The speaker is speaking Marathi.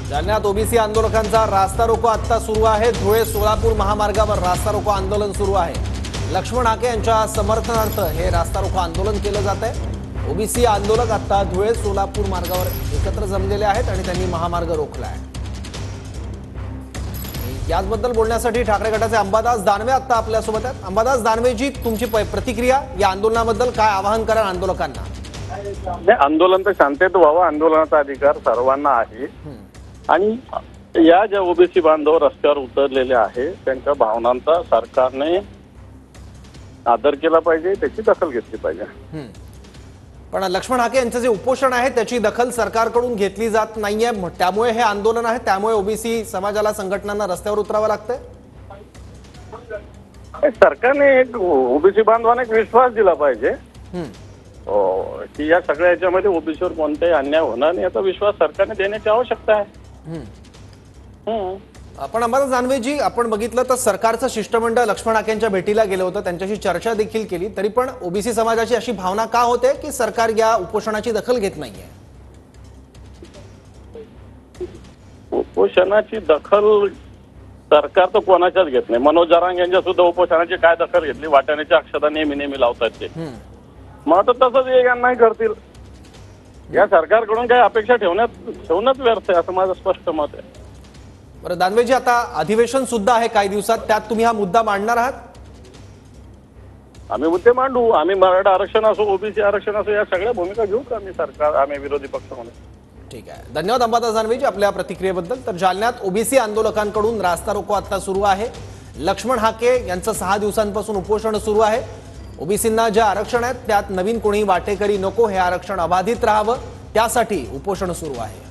जालन्यात ओबीसी आंदोलकांचा रास्ता रोको आता सुरू आहे। धुळे सोलापूर महामार्गावर रास्ता रोको आंदोलन सुरू आहे। लक्ष्मण हाके यांच्या समर्थनार्थ हे रास्ता रोको आंदोलन केलं जात आहे। ओबीसी आंदोलक आता धुळे सोलापूर मार्गावर एकत्र जमलेले आहेत आणि त्यांनी महामार्ग रोखला आहे। याचबद्दल बोलण्यासाठी ठाकरे गटाचे अंबादास दानवे आता आपल्या सोबत आहेत। अंबादास दानवेजी, तुमची प्रतिक्रिया या आंदोलनाबद्दल, काय आवाहन कराल आंदोलकांना? आंदोलन तर शांततेत व्हावं, आंदोलनाचा अधिकार सर्वांना आहे आणि या ज्या ओबीसी बांधव रस्त्यावर उतरलेले आहे त्यांच्या भावनांचा सरकारने आदर केला पाहिजे, त्याची दखल घेतली पाहिजे। पण लक्ष्मण हाके यांचं जे उपोषण आहे त्याची दखल सरकारकडून घेतली जात नाहीये, त्यामुळे हे आंदोलन आहे, त्यामुळे ओबीसी समाजाला, संघटनांना रस्त्यावर उतरावं लागतंय। सरकारने एक ओबीसी बांधवांना एक विश्वास दिला पाहिजे की या सगळ्या याच्यामध्ये ओबीसीवर कोणताही अन्याय होणार नाही, याचा विश्वास सरकारने देण्याची आवश्यकता आहे। आपण अंबादास दानवेजी, आपण बघितलं तर सरकारचं शिष्टमंडळ लक्ष्मण हाके यांच्या भेटीला गेलं होतं, त्यांच्याशी चर्चा देखील केली, तरी पण ओबीसी समाजाची अशी भावना का होते की सरकार या उपोषणाची दखल घेत नाहीये? उपोषणाची दखल सरकार तर कोणाच्याच घेत नाही। मनोज जरांगे यांच्या सुद्धा उपोषणाची काय दखल घेतली? वाटाण्याच्या अक्षता नेहमी लावतात ते, मग आता तसंच यांनाही करतील। या सरकारकडून काही अपेक्षा ठेवणंच व्यर्थ आहे असं माझं स्पष्ट मत आहे। बरं दानवेजी, आता अधिवेशन सुद्धा आहे काही दिवसात, त्यात तुम्ही हा मुद्दा मांडणार आहात? आम्ही मुद्दे मांडू, आम्ही मराठा आरक्षण असो, ओबीसी आरक्षण असो, या सगळ्या भूमिका घेऊ आम्ही विरोधी पक्ष म्हणून। ठीक आहे, धन्यवाद अंबादास दानवेजी आपल्या प्रतिक्रियेबद्दल। तर जालन्यात ओबीसी आंदोलकांकडून रास्ता रोको आता सुरू आहे। लक्ष्मण हाके यांचं 6 दिवसांपासून उपोषण सुरू आहे। ओबीसींना जे आरक्षण आहेत त्यात नवीन कोणी वाटेकरी नको, हे आरक्षण अबाधित राहावं, त्यासाठी उपोषण सुरू आहे।